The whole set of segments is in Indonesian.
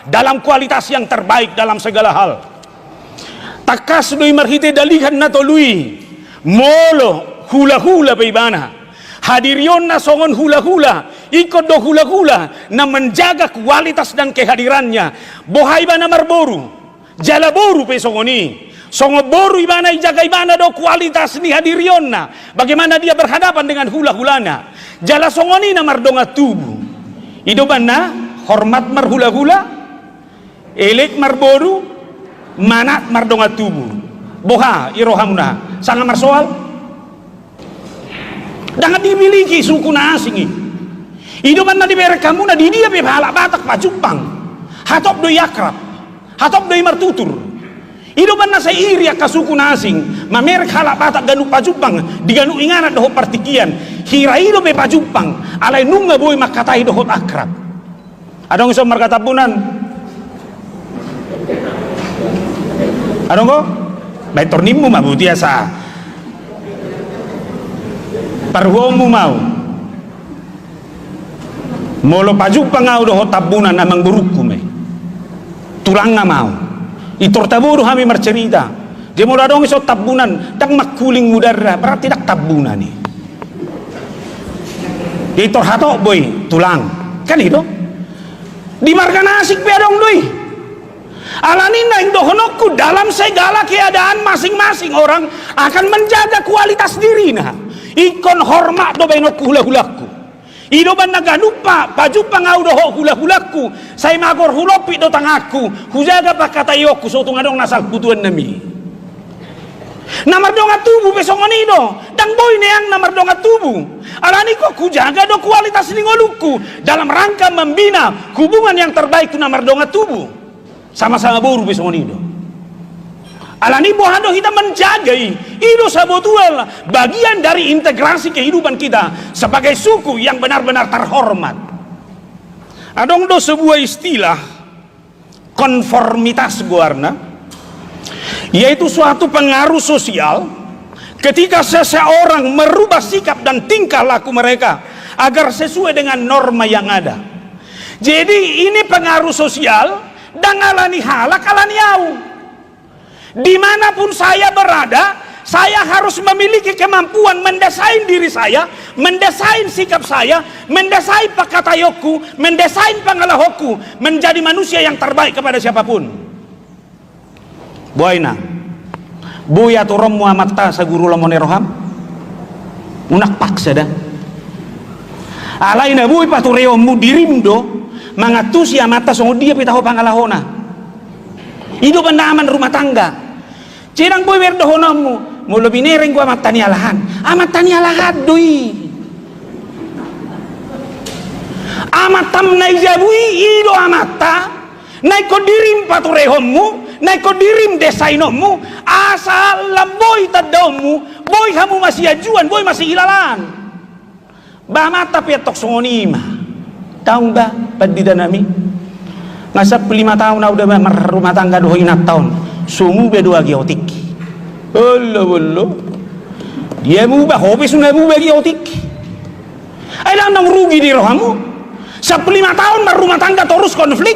dalam kualitas yang terbaik dalam segala hal. Takas doi marhite dalihan na tolui molo hula-hula baibana. Hadirion na songon hula-hula, ikut do hula-hula na menjaga kualitas dan kehadirannya. Bohai bana marboru, jala boru pe songoni. Songo boru ibana ijaga ibana do kualitas ni hadirion na. Bagaimana dia berhadapan dengan hula-hulana. Jala songoni na mardonga tubuh. Idoban na hormat mar hula-hula, elek marboru, manat mardonga tubuh. Boha irohamuna, sangat marsoal. Jangan dimiliki suku na asing. Idoban na diberi kamu na di dia be halak batak pajupang. Hatop doi akrab, hatop doi martutur. Idoban na sa iriak ka suku na asing, mamerek halak batak ganuk pajupang, diganu inganat dohot partikian. Hira ido be pajupang, alay nunga boy makatai dohot akrab. Adong iso markatapunan. Adong ko? Baik tornimu mabuti asa. Parwomu mau molo pajupang au dohot tabunan amang buruku me. Tulang nga mau. Itor taburu kami marcerita. Dia mula dong iso tabunan tak makuling mudara berarti tak tabunan ni. Itor hato boy tulang. Kan itu? Di marga nasik pe dong doi. Alanin na indohonokku dalam segala keadaan masing-masing orang akan menjaga kualitas dirinya. Ikon hormat do benokku hula-hulaku. Idoban naganupa pajupa ngau do hula-hulaku. Saya magor hulopi do tangaku. Hujaga pakatayoku so tungadong nasal putuan nami. Namardonga tubuh besongonido. Dang boy neang namardonga tubuh. Alani kok kujaga do kualitas ningoluku dalam rangka membina hubungan yang terbaik tu namardonga tubuh. Sama-sama boru besongonido. Alani bohado kita menjagai itu sabotual bagian dari integrasi kehidupan kita sebagai suku yang benar-benar terhormat. Adong do sebuah istilah konformitas guarna, yaitu suatu pengaruh sosial ketika seseorang merubah sikap dan tingkah laku mereka agar sesuai dengan norma yang ada. Jadi ini pengaruh sosial dan alani halak alani au. Dimanapun saya berada, saya harus memiliki kemampuan mendesain diri saya, mendesain sikap saya, mendesain pakatayoku, mendesain pangalahoku menjadi manusia yang terbaik kepada siapapun. Boyna, buya turom Muhammad ta sa guru lamone roham, unak paksa dah. Alaina buy patureo mu dirimdo, mangatusi amata songo dia pitaho pangalahona. Itu pendaman rumah tangga. Cirang boy werdohonamu, mau lebih nereng gua amat tani alahan doi. Amat tam nai jabui ido amata, nai ko dirim paturehommu, nai ko dirim desainomu, asal lamboy tadamu, boy kamu masih ajuan, boy masih ilalan. Ba mata pietok songonima, tahu ba padidanami? Ngasap 5 tahun na udah rumah tangga doh inat tahun. Sumu bedua geotik. Allah. Dia mubah hobi sungai mubah geotik. Ay lang nang rugi di rohamu. Sa 5 tahun rumah tangga terus konflik.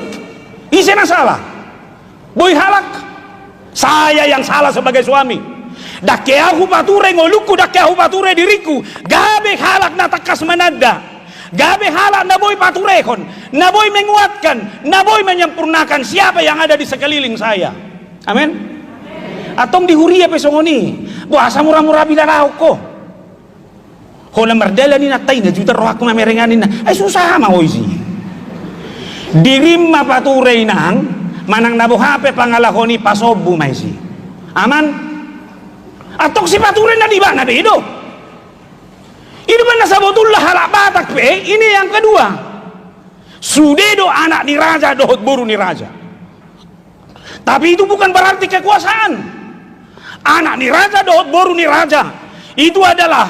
Isena salah. Boy halak. Saya yang salah sebagai suami. Dake aku pature ngoluku, dake aku pature diriku. Gabe halak na takas manada. Gabe halak na boy paturekon. Na boy menguatkan, na boy menyempurnakan siapa yang ada di sekeliling saya. Amin. Atong dihuria pesongoni. Buasa murah-murah bilarau ko. Hola merdela ni natay na juta rohak mamerenganin na. Ay susah ma hoy. Dirim mapaturey nang manang nabuhape pangalahoni pasobu maisi. Aman. Atong si paturey na di ba na bedo. Ini ba nasabotullah halak batak pe? Ini yang kedua. Sudedo anak ni raja dohot boru ni raja. Tapi itu bukan berarti kekuasaan. Anak ni raja dohot boru ni raja. Itu adalah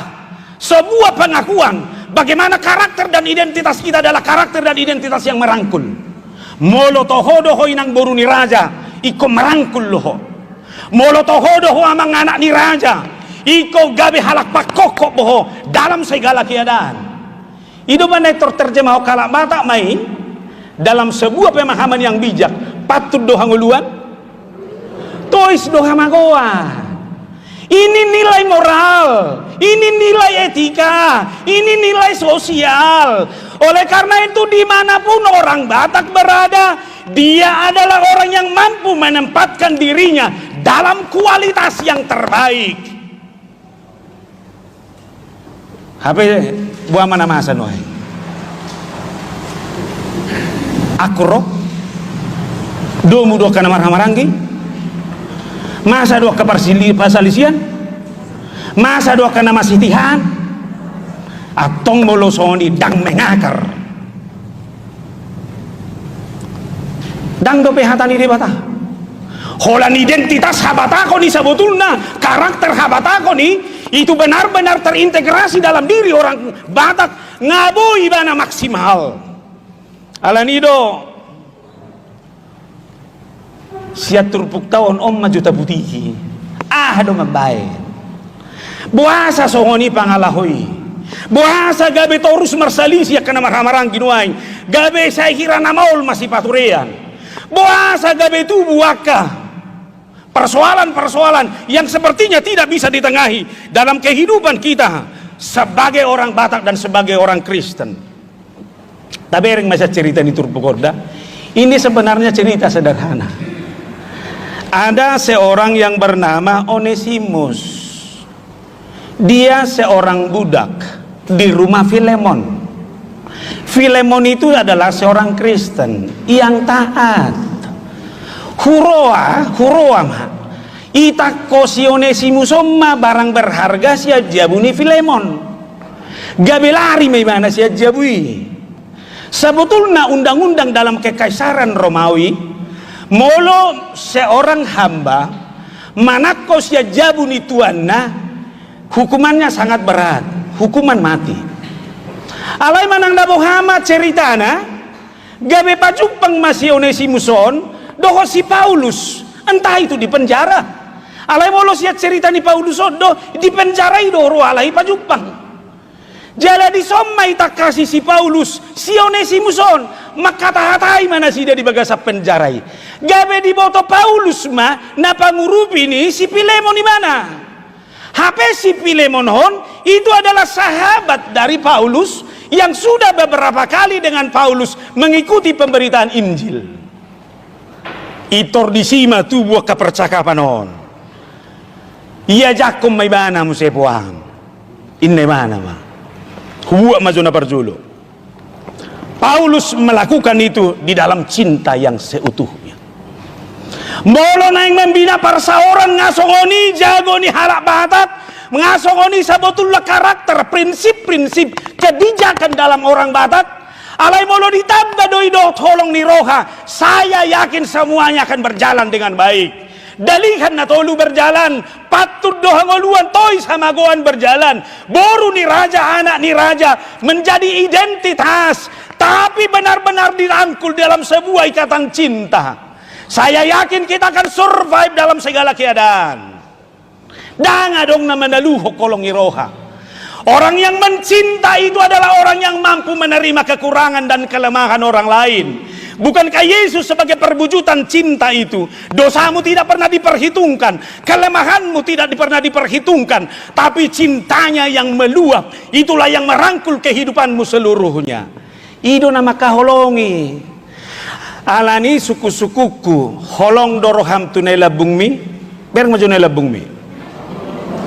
sebuah pengakuan bagaimana karakter dan identitas kita adalah karakter dan identitas yang merangkul. Molo tohodo hoi nang boru ni raja, iko merangkul loho. Molo tohodo ho amang anak ni raja, iko gabe halak pakokok boho dalam segala keadaan. Itu mana terjemah kalak batak mai dalam sebuah pemahaman yang bijak patut doha nguluan tois doha magoan. Ini nilai moral, ini nilai etika, ini nilai sosial. Oleh karena itu dimanapun orang Batak berada, dia adalah orang yang mampu menempatkan dirinya dalam kualitas yang terbaik. HP buah mana masa noy? Aku roh domu doa kana marhamaranggi, masa doa kepersalisian, masa doa kana masitihan, atong molosoni dang mengakar, dang do pehatani di bata. Holan identitas habatako ni sebetulnya karakter habatako ni itu benar-benar terintegrasi dalam diri orang Batak ngaboi bana maksimal. Alanido siat turpuk tahun om majuta butihi do mabae buasa songoni pangalahoy buasa gabe torus marsalis ya kana marhamarang ginuay gabe saya kira namaul masih paturean buasa gabe tu buaka persoalan-persoalan yang sepertinya tidak bisa ditengahi dalam kehidupan kita sebagai orang Batak dan sebagai orang Kristen. Tapi yang masa cerita di Turpukorda ini sebenarnya cerita sederhana. Ada seorang yang bernama Onesimus. Dia seorang budak di rumah Filemon. Filemon itu adalah seorang Kristen yang taat. Huroa ita kosi Onesimus omma barang berharga sia jabuni Filemon. Gabelari may mana sia jabui. Sebetulnya undang-undang dalam kekaisaran Romawi molo seorang hamba manakko sia jabuni tuanna hukumannya sangat berat, hukuman mati. Alai manang dabo hama ceritana gabe pajumpang masih Onesimuson doho si Paulus entah itu di penjara. Alai molo sia cerita ni Paulus do di penjara do alai pajumpang. Jala di sommai tak kasih si Paulus si Onesimuson maka tahatai mana si dia di bagasa penjarai gabe di boto Paulus ma na pangurupi ni si Filemon di mana HP si Filemon hon itu adalah sahabat dari Paulus yang sudah beberapa kali dengan Paulus mengikuti pemberitaan Injil. Itor disima tu buah kepercakapan hon iya jakum may bana mo sepuang inne mana ma huwa mazuna parjulo. Paulus melakukan itu di dalam cinta yang seutuhnya. Molo na yang membina parsaoran ngasongoni jago ni halak Batak, ngasongoni sebetulnya karakter, prinsip-prinsip kebijakan dalam orang Batak. Alai molo ditambah doido tolong ni roha, saya yakin semuanya akan berjalan dengan baik. Dalihan na tolu berjalan, patut doha ngoluan toy sama goan berjalan. Boru ni raja, anak ni raja menjadi identitas, tapi benar-benar dirangkul dalam sebuah ikatan cinta. Saya yakin kita akan survive dalam segala keadaan. Danga dong na manaluho kolong iroha. Orang yang mencinta itu adalah orang yang mampu menerima kekurangan dan kelemahan orang lain. Bukankah Yesus sebagai perwujudan cinta itu? Dosamu tidak pernah diperhitungkan, kelemahanmu tidak pernah diperhitungkan, tapi cintanya yang meluap, itulah yang merangkul kehidupanmu seluruhnya. Ido nama kaholongi. Alani suku-sukuku, holong doroham tunai labungmi, ber majunai labungmi.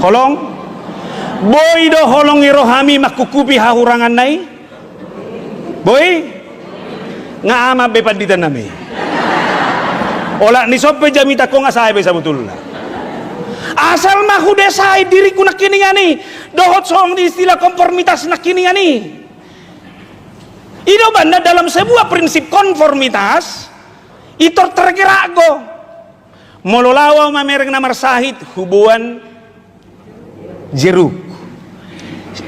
Holong, boy do holongi rohami makukupi hahurangan nai, boy. Nga ama be panditan nami ola ni sope jamita ko nga sae be sabutulna asal mahu desai diriku nak kini ngani dohot soong di istilah konformitas nak kini ngani ido banda dalam sebuah prinsip konformitas itu tergerak go mololawa mamereng namar sahid hubuan jeruk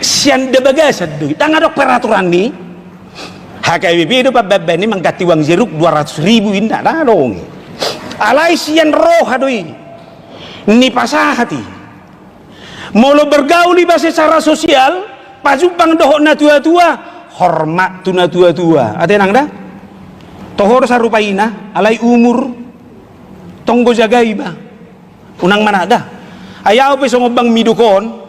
sian debagasad duit tangadok peraturan ni HKBP itu Pak Bebe ini mengganti uang jeruk 200.000 indah dah dong. Alai sian roh adoi. Ni pasah hati. Molo bergaul di bahasa secara sosial, pajupang dohok na tua-tua, hormat tu na tua-tua. Ate nang dah? tohor sarupaina alai umur tonggo jagai ba unang managa ayaw pe songobang midukon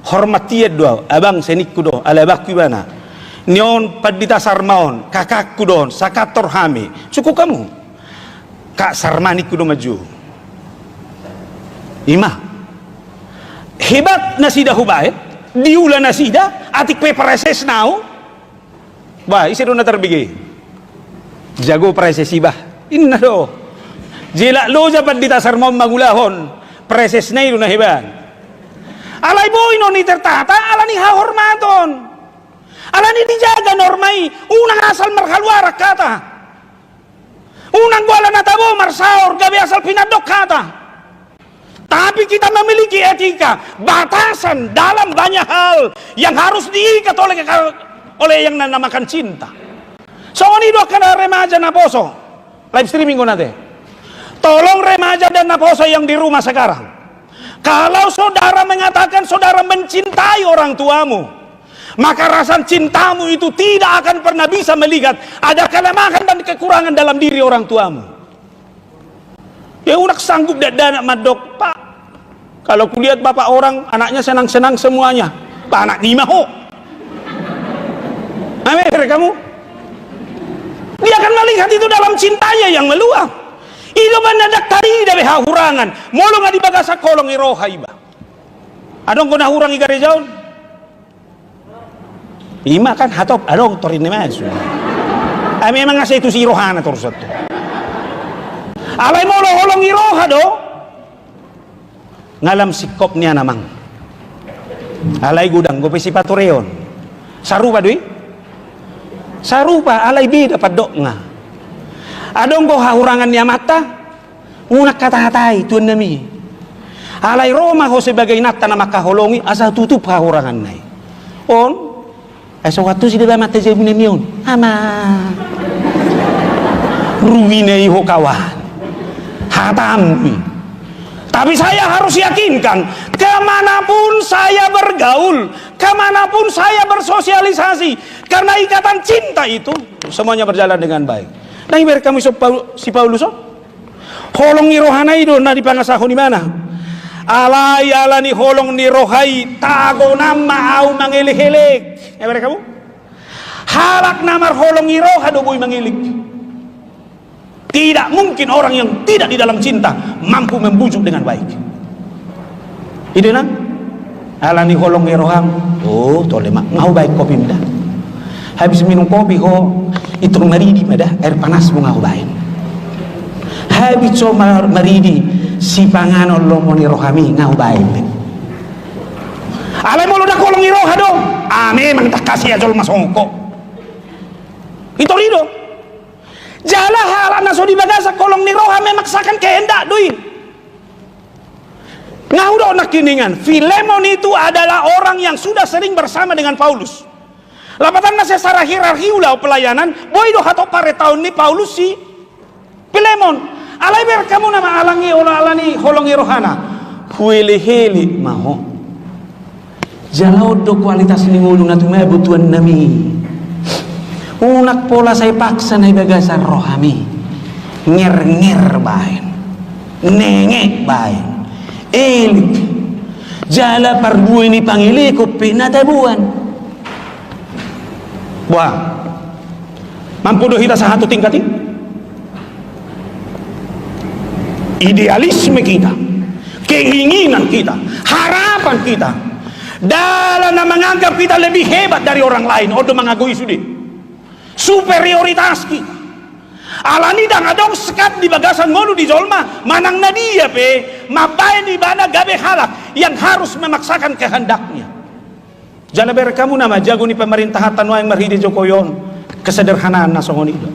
hormatiad do abang senikku do alabakku bana nion padita sarmaon kakakku don sakator hame cukup kamu kak sarmanikku do maju ima hebat nasida hubaet diula nasida atik pe preses nau ba isi do na terbigi jago presesi bah inna do jela lo jabat di tasar mom magulahon preses na ilo na heban alay boy no ni tertata ala ni hahormaton ala ni dijaga normai unang asal marhalwara kata unang wala natabo marsaor gabi asal pinadok kata tapi kita memiliki etika batasan dalam banyak hal yang harus diikat oleh yang dinamakan cinta. So ini doa kena remaja na poso live streaming ko natin. Tolong remaja dan na poso yang di rumah sekarang. Kalau saudara mengatakan saudara mencintai orang tuamu, maka rasa cintamu itu tidak akan pernah bisa melihat ada kelemahan dan kekurangan dalam diri orang tuamu. Ya unak sanggup dana madok pak. Kalau kulihat bapak orang anaknya senang-senang semuanya, pak anak lima ho. Amin kamu. Dia akan melihat itu dalam cintanya yang meluap. Itu mendadak tadi dari hahurangan. Molo nga di bagasa kolong iroha iba. Adong ko nahurang igarejaon. Ima kan hatop adong torin naman. Ay memang nga itu si iroha na torsot to. Alay molo holong iroha do. Ngalam sikop niya namang. Alay gudang gope si patureon. Saru ba doi? Sarupa alay bida padok nga adong ko hahurangan niya mata unak kata-katai tuan nami alay Roma ko sebagai nata na makaholongi asa tutup hahurangan nai on eso waktu si diba mata jebune mion ama ruwine iho kawan hatamwi. Tapi saya harus yakinkan kemanapun saya bergaul, kemanapun saya bersosialisasi, karena ikatan cinta itu semuanya berjalan dengan baik. Nah ibarat kami si Paulus holong ni rohana itu na dipangasahon di mana? Alay alani holong ni rohai tago nama au mangilik-hilik. Ibarat kamu halak namar holong ni roha do boy mangilik. Tidak mungkin orang yang tidak di dalam cinta mampu membujuk dengan baik. Ide nang alani holong eroham. Oh, tole mak ngau baik kopi muda. Habis minum kopi ho itu maridi mada air panas mau ngau baik. Habis so maridi si pangano lomoni rohami ngau baik. Alai mau dak holong eroha dong. Memang tak kasih ajol masongko. Itu rido. Jala halak naso di bagasa kolong ni roha memaksakan kehendak dui. Ngaudo nak kiningan. Filemon itu adalah orang yang sudah sering bersama dengan Paulus. Lapatan na secara hierarki ulah pelayanan. Boy do hato pare tahun ni Paulus si Filemon. Alai ber kamu nama alangi olah alani holongi rohana. Huele-hele maho. Jala do kualitas ni ngulu natume butuan nami. Unak pola saya paksa na ibagasa rohami nger-nger bain nenge bain elik jala parbu ini pangili ko pinatabuan wah mampu do kita satu tingkat ini idealisme kita keinginan kita harapan kita dalam menganggap kita lebih hebat dari orang lain odo mengagui sudi superioritas kita alani dang adong sekat di bagasan ngonu di jolma manang nadia pe mabain di bana gabe halak yang harus memaksakan kehendaknya jala ber kamu nama jago ni pemerintah tanwa yang marhidi jokoyon kesederhanaan nasongoni itu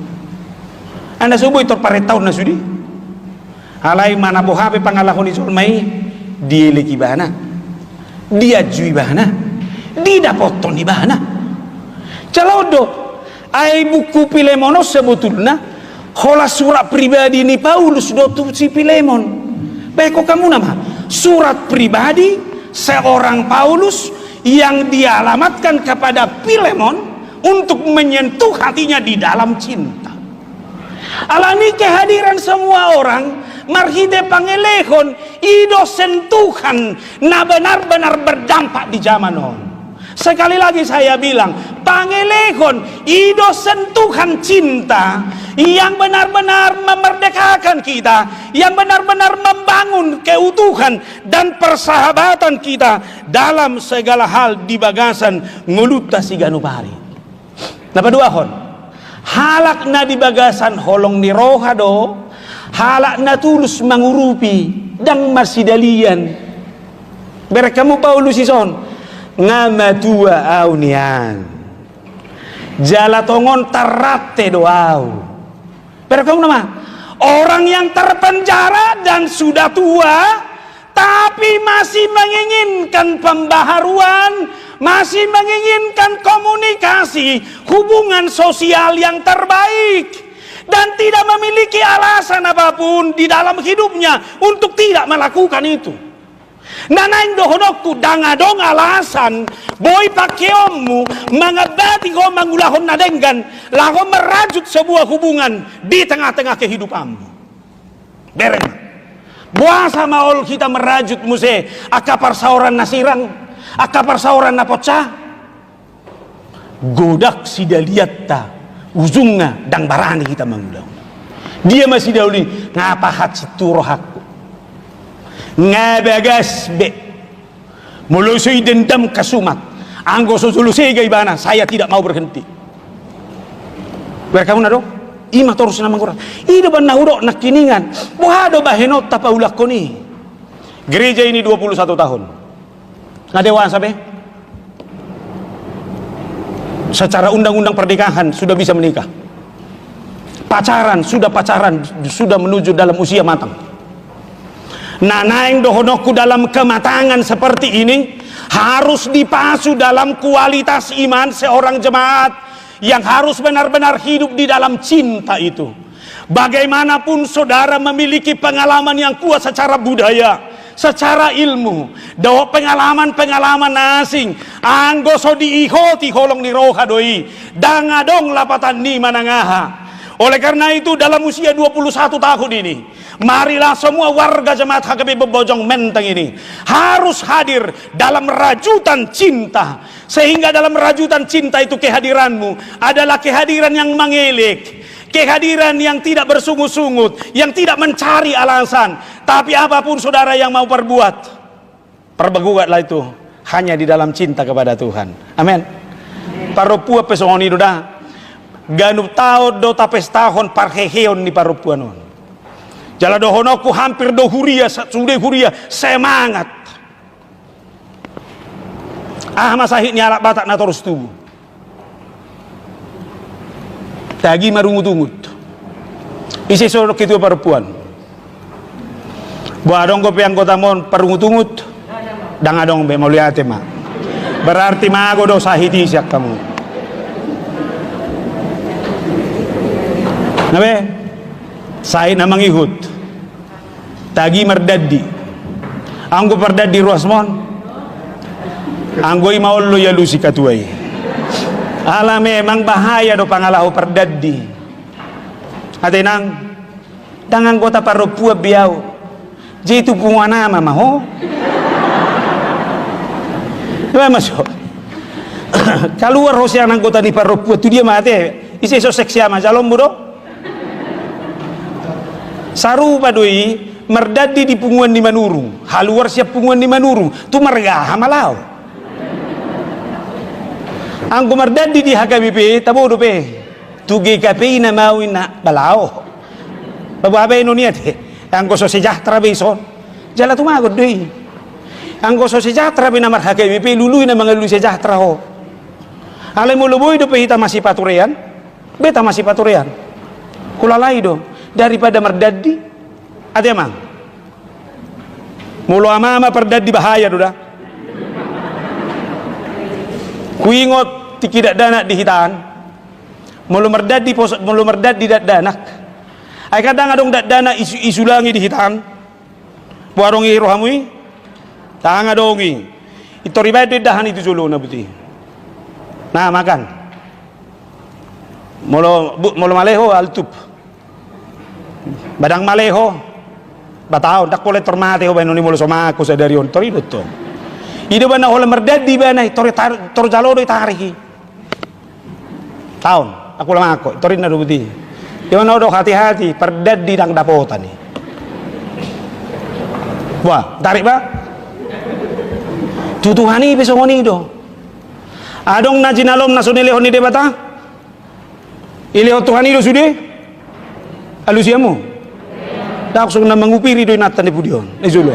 anda subuh itu pare tahun na sudi alai mana bohape pangalahon di jolmai dia leki bana dia jui bana dia potong di bana calodo ai buku Filemono sebetulnya hola surat pribadi ni Paulus dotu si Filemon. Beko kamu nama surat pribadi seorang Paulus yang dialamatkan kepada Filemon untuk menyentuh hatinya di dalam cinta. Alani kehadiran semua orang marhide pangelehon ido sentuhan na benar-benar berdampak di zaman on. Sekali lagi saya bilang, pangelehon ido sentuhan cinta yang benar-benar memerdekakan kita, yang benar-benar membangun keutuhan dan persahabatan kita dalam segala hal di bagasan nguluta si ganupari. Napa dua hon? Halak na di bagasan holong ni rohado, halak na tulus mangurupi dan masidalian. Berekamu Paulus ison ngamatua aunian. Jala tongon tarate doau. Berekamu nama orang yang terpenjara dan sudah tua tapi masih menginginkan pembaharuan, masih menginginkan komunikasi, hubungan sosial yang terbaik, dan tidak memiliki alasan apapun di dalam hidupnya untuk tidak melakukan itu. Nanaing dohonokku dangadong alasan boy pakeommu mengabati ko mangulahon nadenggan laho merajut sebuah hubungan di tengah-tengah kehidupanmu. Bereng. Buasa maol kita merajut muse akapar sauran nasirang, akapar sauran napocah. Godak sidaliatta ujungnya dang barani kita mengulang. Dia masih dahulu ngapahat siturohakku. Ngabagas be. Mulusui dendam kasumat. Anggo sosulusi gaibana, saya tidak mau berhenti. Berkamu nado? Ima terus nama kurang. Ida ban nahuro nakiningan. Buhado bahenot tapaulak ko ni. Gereja ini 21 tahun. Ngadewan sampai? Secara undang-undang pernikahan sudah bisa menikah. Pacaran, sudah menuju dalam usia matang. Nanaing dohonoku dalam kematangan seperti ini harus dipasu dalam kualitas iman seorang jemaat yang harus benar-benar hidup di dalam cinta itu. Bagaimanapun saudara memiliki pengalaman yang kuat secara budaya, secara ilmu, do pengalaman-pengalaman asing, anggoso diihoti holong ni roha doi, dangadong lapatan ni manangaha. Oleh karena itu dalam usia 21 tahun ini, marilah semua warga jemaat HKB Bebojong Menteng ini harus hadir dalam rajutan cinta. Sehingga dalam rajutan cinta itu kehadiranmu adalah kehadiran yang mengelik, kehadiran yang tidak bersungut-sungut, yang tidak mencari alasan. Tapi apapun saudara yang mau perbuat, perbuatlah itu hanya di dalam cinta kepada Tuhan. Amin. Parupua pesongoni doda ganup tao do tapes tahun parheheon ni parupuanon. Jala dohonoku hampir dohuria sudah huria semangat. Masahit nyalak batak na terus tubuh. Tagi marungut-ungut. Isi sorok itu perempuan. Buadong ko piang kota mon perungut-ungut. Dangadong be mau lihat ma. Berarti mago do sahiti siak kamu. Nabe? Sahit na mangihut. Tagi merdadi. Anggo perdadi ruasmon. Anggoy maullo ya lusi katuai. Ala memang bahaya do pangalahu perdadi. Atenang dangan kota parupua biau. Jitu bunga nama maho. Dua masuk. Keluar hosi anak kota di parupua tu dia mate. Isi so seksi ama jalom budo. Saru padui merdadi di punguan di manuru. Haluar siap punguan di manuru. Tu marga hamalau. Anggo merdadi di HKBP tabodo pe tu GKP na mawin na balao bababe no niat anggo so sejahtera beson jala tumagod deui anggo so sejahtera be namar HKBP luluy na mga luluy sejahtera ho alay mo luboy do pe hita masih paturean beta masih paturean kulalay do daripada merdadi ate mang mulo ama perdadi bahaya do da kuingot tidak dana di hitaan mulu merdadi dat danak ay kadang adong dat dana isu langi di hitaan buarong i rohamui tanga dongi itu ribade dahan itu julu na buti nah makan mulu maleho altup badang maleho bataon dak pole tormate ho bano ni molo sama aku sadarion torido to ide bana hola merdadi bana tor jalodo tarihi tahun aku lama aku torin na dubuti yo no do hati-hati perdadi dang dapotan ni wah tarik ba tutuhani besongoni do adong na jinalom na sunile honi de bata ileo tuhani do sude alusiamu dak sung na mangupiri do natan ni pudion izulo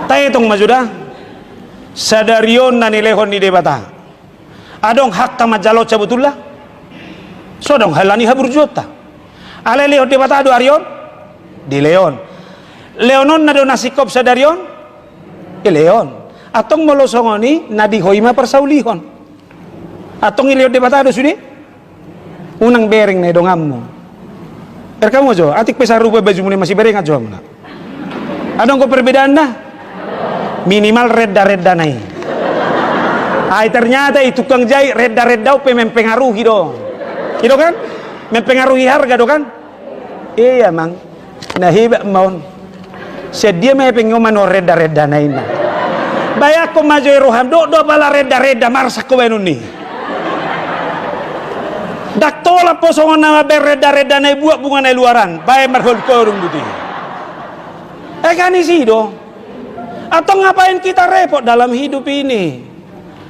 tay tong majuda sadarion na nilehon ni de bata adong hak tamajalo cabutullah sodong halani habur jota ale leo de bata do arion di leon leonon na do nasikop sadarion leon atong molosongoni na di hoima persaulihon atong ileo de bata do sudi unang bereng na dongammu kamu jo atik pesar rubah baju muni masih bereng aja mana adong ko perbedaan dah minimal redda naik ternyata itu tukang jahit redda upe mempengaruhi dong gitu kan mempengaruhi harga dong kan iya mang nah hibak maun sedia mempengoman redda naik nah bayak ko majo roham do bala redda marsak ko benun nih dak tola posongan nama bereda naik buat bunga naik luaran bae marhol korung gitu kan isi do atau ngapain kita repot dalam hidup ini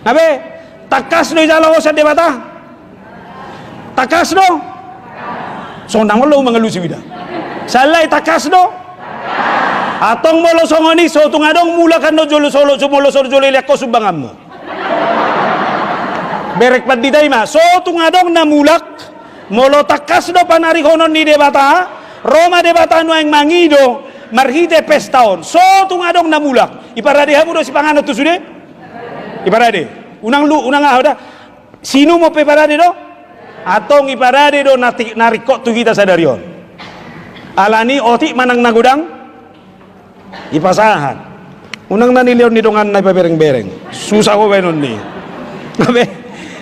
nabe takas do jalo sa debata takas do sondang lo mengelusi bida salai takas do atong molo songoni so tungadong mulakan do jolo solo sumolo solo jolo liak ko subbangammu berek paditay ma so tungadong na mulak molo takas do panari honon ni debata Roma debata no yang mangido marhide pestaon so tungadong na mulak iparade hamu do si panganot tu sude iparade unang ahoda sino mo pe parade do atong iparade do narikot tu kita sadarion alani oti manang nagudang ipasahan unang nanilion ni dongan na bereng susah ko benon ni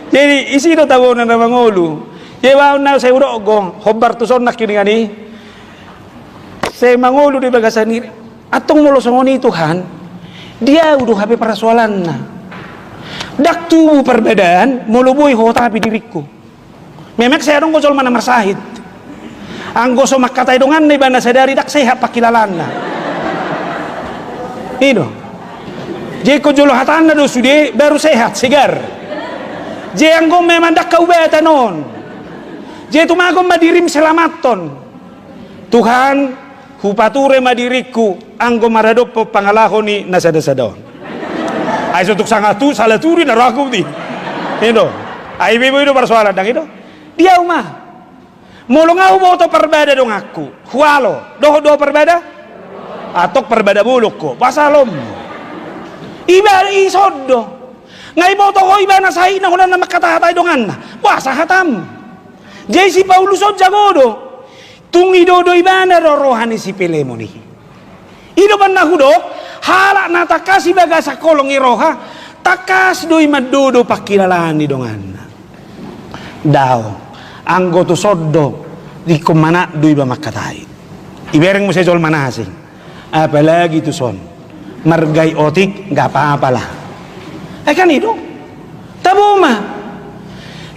jadi isi do tabo na mangulu jewa na sa uro go hobar tuson nak kini ngani saya mangulu di bagasan ni atong mulo songoni Tuhan dia udah hape persoalan na dak tubuh perbedaan mulo boy ho tapi diriku memek saya dong gosol mana marsahid anggo so makatai dongan ni bana sadari dak sehat pakilalan na ino jeko jolo hatana do sude baru sehat segar je anggo memang dak kaubatan non je tumagom madirim selamaton Tuhan hupature madiriku anggo maradopo pangalahoni nasada-sadon ay sutuk sangatu salaturi naraku ti ino ay bibo itu persoalan dang itu dia umah mulung au boto perbeda dong aku hualo do perbeda atok perbeda buluk ko pasalom iba isodo ngai boto hoi bana sai na honan makata-hatay dongan na wasa hatam jay si Paulus od jagodo tungi dodo ibana rohani si Pelemoni ido ban nahudo halak na takasi baga sa kolong iroha takas doi madodo pakilalani dongan daw anggo to soddo di kumana doi ba makatai ibereng mo sa jol manasing apalagi to son margay otik nggak apa-apa lah kan itu tabo mah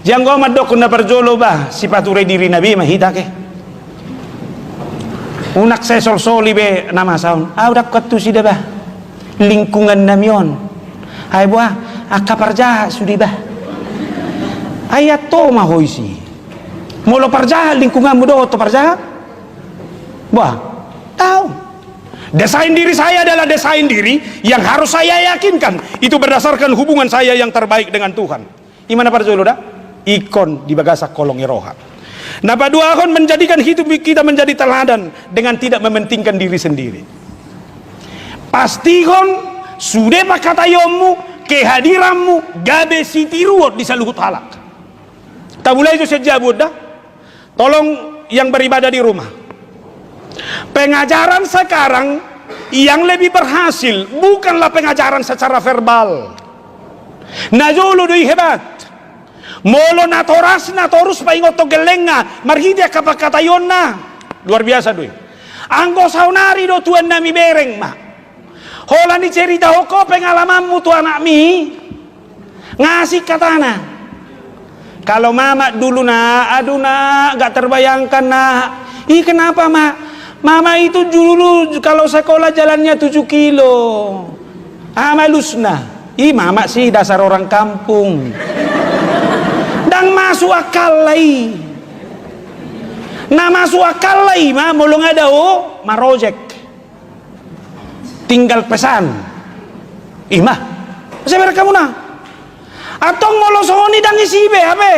janggo madok na perjolo ba si pature diri nabi mahita ke unak saya sol-soli be nama saun udah katu si bah lingkungan namion ay buah akaparjaha sudi bah ayat to mahoisi molo parjaha lingkungan mudo to parjaha buah tahu desain diri saya adalah desain diri yang harus saya yakinkan itu berdasarkan hubungan saya yang terbaik dengan Tuhan. Imana parjolo dah? Ikon di bagasa kolong iroha. Nah, padua akon menjadikan hidup kita menjadi teladan dengan tidak mementingkan diri sendiri. Pastikon sudah pakatayomu kehadiranmu gabe sitiruot di saluhut halak. Tabulai itu sejabut dah. Tolong yang beribadah di rumah. Pengajaran sekarang yang lebih berhasil bukanlah pengajaran secara verbal. Najulu doi hebat. Molo na toras na torus paingot to gelenga marhidia kapakatayon na. Luar biasa doi. Anggo saunari do tuan nami bereng ma. Hola ni cerita hoko pengalamanmu tu anak mi. Ngasih katana. Kalau mama dulu nak, aduh nak, gak terbayangkan nak. Ih kenapa mak? Mama itu dulu kalau sekolah jalannya 7 kilo. Malusna. Ih mama sih dasar orang kampung. Dan masuk akal lai. Nah masuk akal lai mah mulung ada marojek. Tinggal pesan. Ih mah, saya kamu nah. Atong molosoni dan isibe abe.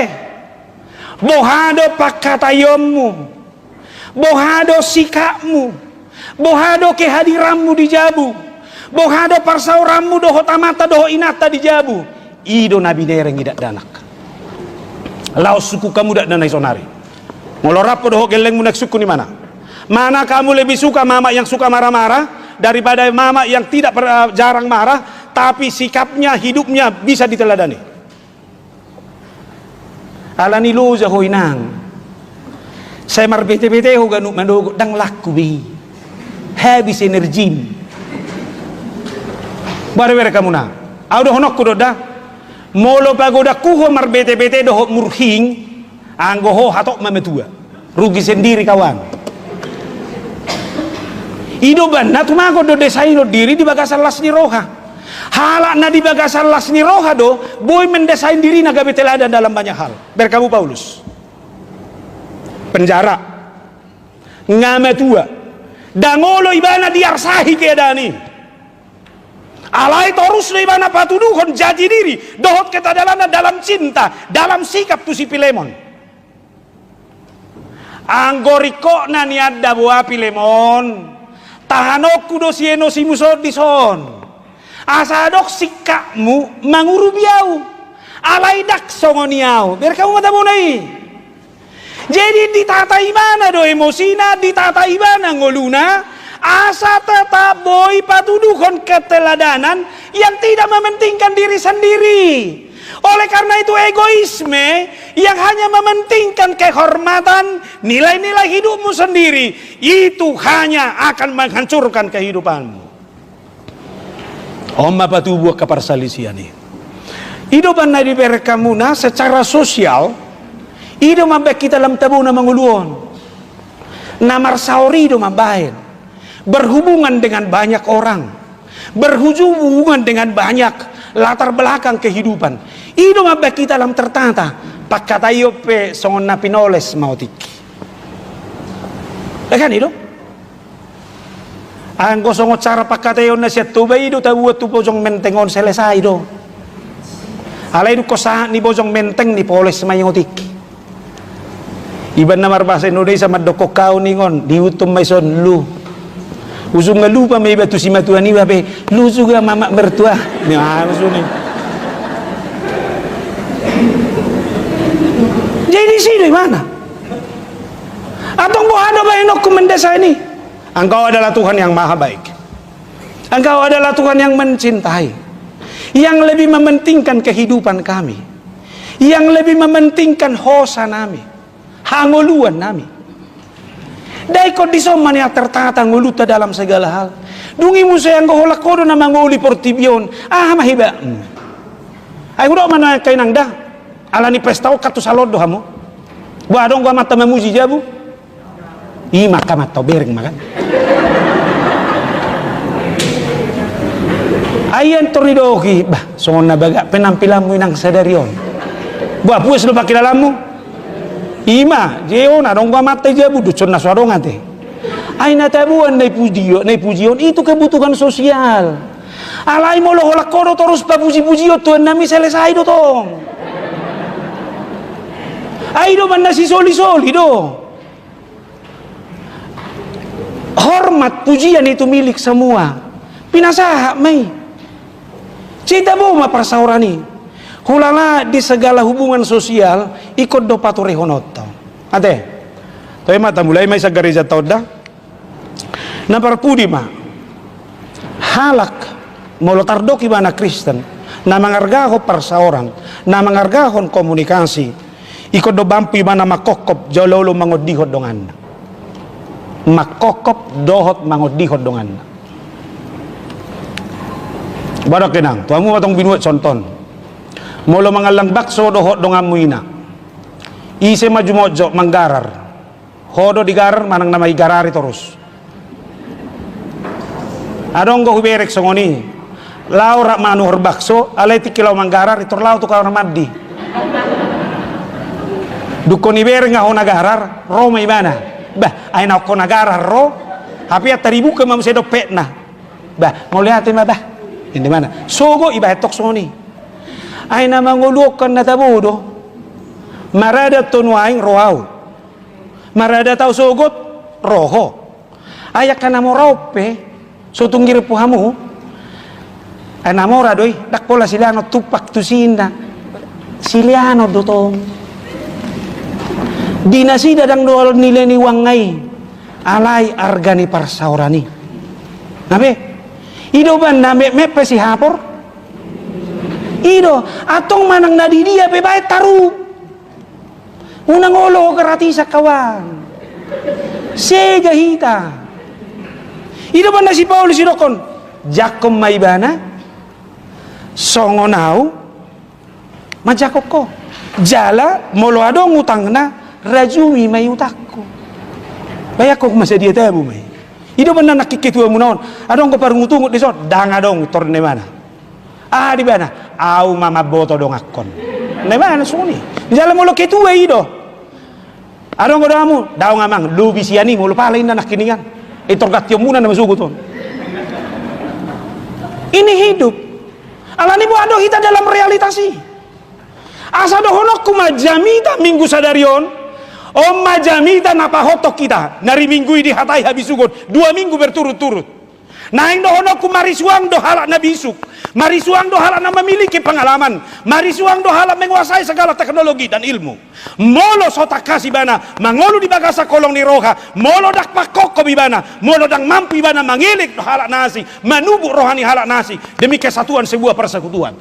Bohado pakatayommu. Bohado sikapmu. Bohado kehadiranmu di Jabu. Bohado parsaurammu doho tamata doho inata di Jabu. Ido nabi dereng idak danak. Laos suku kamu dak danai sonari. Ngolorapo doho gelengmu nak suku ni mana? Mana kamu lebih suka mama yang suka marah-marah daripada mama yang tidak jarang marah tapi sikapnya, hidupnya bisa diteladani? Alani loja hoinang. Saya marbete-bete ho ganuk mandogo dang laku bi. Habis energi. Bare-bare kamu na. Audo honok ku doda. Molo pagoda kuho marbete-bete doho murhing anggo ho hatok mametua. Rugi sendiri kawan. Idoban na tumago do desain do diri di bagasan las ni roha. Halak na di bagasan las ni roha do boy mendesain diri na gabe telada dalam banyak hal. Berkamu Paulus. Penjara. Ngametua. Dangolo ibana diarsahi keadani. Alai torus na ibana patuduhon jati diri dohot ketadalana dalam cinta dalam sikap tu si Pilemon. Anggoriko na niadda buah Pilemon tahanok kudo sieno si musod dison asadok sikapmu manguru biau alai dak songoniau biar kamu mata bunai. Jadi ditata imana do emosina ditata imana ngoluna asa tetap boy patuduhon keteladanan yang tidak mementingkan diri sendiri. Oleh karena itu egoisme yang hanya mementingkan kehormatan, nilai-nilai hidupmu sendiri, itu hanya akan menghancurkan kehidupanmu. Oma patu buah kaparsalisian ini. Hidupan na diberkamuna secara sosial, hidup mambek kita dalam tabuna manguluon. Namar saori hidup mambahin. Berhubungan dengan banyak orang, berhubungan dengan banyak latar belakang kehidupan. Ido mabak kita dalam tertata pakatayo pe songon na pinoles mautiki. Kan ido? Anggo songo cara pakatayo na siya tubay ido tabuat tu bojong mentengon selesai do. Alay do kosa ni bojong menteng ni poles mayotiki. Iban na marbasa Indonesia madoko kau ningon diutum may son lu. Usung nga lupa may batu si matuan iba pe lu juga mama mertua. Nah, maksudnya. Jadi sih dari mana? Atau mau ada banyak kumendesa ini? Engkau adalah Tuhan yang maha baik. Engkau adalah Tuhan yang mencintai, yang lebih mementingkan kehidupan kami, yang lebih mementingkan hosa nami, hangoluan nami. Dai kondison mania tertata nguluta dalam segala hal. Dungi musa yang goholak kodo na mangoli portibion. Mahiba. Ay udah mana kay nang dah. Alani pestao katu salodo hamo. Gua dong gua mata memuji Jabu. Maka mata bereng makan. Ayan tornidoki bah songon na baga penampilanmu nang sadarion. Gua puas lu pakai dalammu. Jeo na dong gua mata Jabu ducon na suadong ate. Ay natabuan na pujion itu kebutuhan sosial. Alay mo lo holak kodo terus papuji-pujiyo tuan nami selesai do tong. Ay do man na si soli-soli do. Hormat pujian itu milik semua. Pinasaha may. Cita bo maparsaurani. Hulala di segala hubungan sosial ikut do patore honoto. Ate. Toy mata mulai may sa gereja tao da. Naparpudi ma. Halak molotardoki ba na Kristen na mangargaho para sa orang na mangargahon komunikasi iko do bampi mana makokop jololo mangodihod dongan makokop dohot mangodihod dongan badak kenang tuamu matong binuat conton molo mangalang bakso dohot dongan muina ise maju mojo manggarar hodo digarar manang namai garari terus adong go huberek songoni laura manu bakso alai tikilau manggarar itu lau tu kawan mandi dukon iber nga ho nagarar ro may mana bah ay na ko nagarar ro hapi at taribu ka mam sedo pet na bah ngoliate ma bah hindi mana sogo iba tok soni ay na mangulukan na tabudo marada tunuaing rohaw marada tau sogot roho ayak ka na mo raupe so tunggir po hamu ay namora doy dakpola siliano tupak tusinda siliano dotong dinasida dang doal nilai ni wangay alay argani parsaurani nabe ido ban name mepe si hapor ido atong manang nadidia pe bae taru unang olo karati sa kawan sega hita ido ban na si Paulus idokon jakom maibana songonau majakok ko jala molo adong utang na rajumi may utakko bayak ko masa dia tabu may ido man nakikitua mo noon adong ko parang utungot diso dang adong torne mana di bana au mama boto dong akon ne mana suni jala molo ketua ido adong ko damu daw ngamang lubi siani molo palain na nakiningan itorgatyo muna na masuguton ini hidup alani bu ado kita dalam realitasi asa dohonok kumajamita minggu sadarion om majamita napahotok kita nari minggu ini hatai habis sugon 2 minggu berturut-turut naing dohonok kumarisuang dohala na bisuk marisuang dohala na memiliki pengalaman marisuang dohala menguasai segala teknologi dan ilmu molo sotak kasih bana mangolu di bagasa kolong ni roha molo dak pakok bibana molo dak mampu bana mangilik dohala nasi manubuk rohani halak nasi demi kesatuan sebuah persekutuan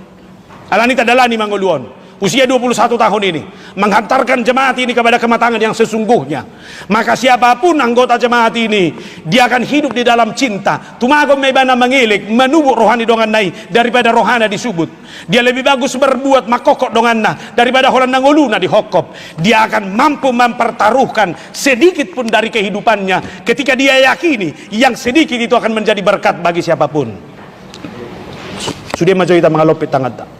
alani tadalani mangoluon usia 21 tahun ini menghantarkan jemaat ini kepada kematangan yang sesungguhnya maka siapapun anggota jemaat ini dia akan hidup di dalam cinta tumagom mebana mengilik menubuk rohani dongan nai daripada rohana disubut dia lebih bagus berbuat makokok donganna daripada holan nangoluna dihokop dia akan mampu mempertaruhkan sedikit pun dari kehidupannya ketika dia yakini yang sedikit itu akan menjadi berkat bagi siapapun sudah maju kita mengalopit tangan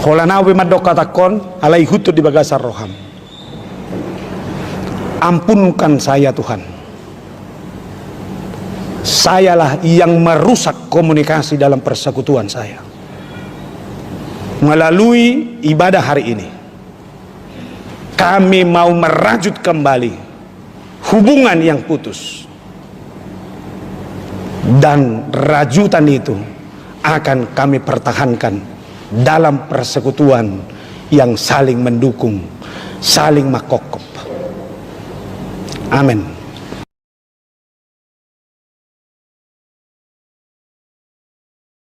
Holana we madok katakon alai hutut di bagasar roham. Ampunkan saya Tuhan. Sayalah yang merusak komunikasi dalam persekutuan saya. Melalui ibadah hari ini kami mau merajut kembali hubungan yang putus. Dan rajutan itu akan kami pertahankan dalam persekutuan yang saling mendukung, saling makokop. Amin.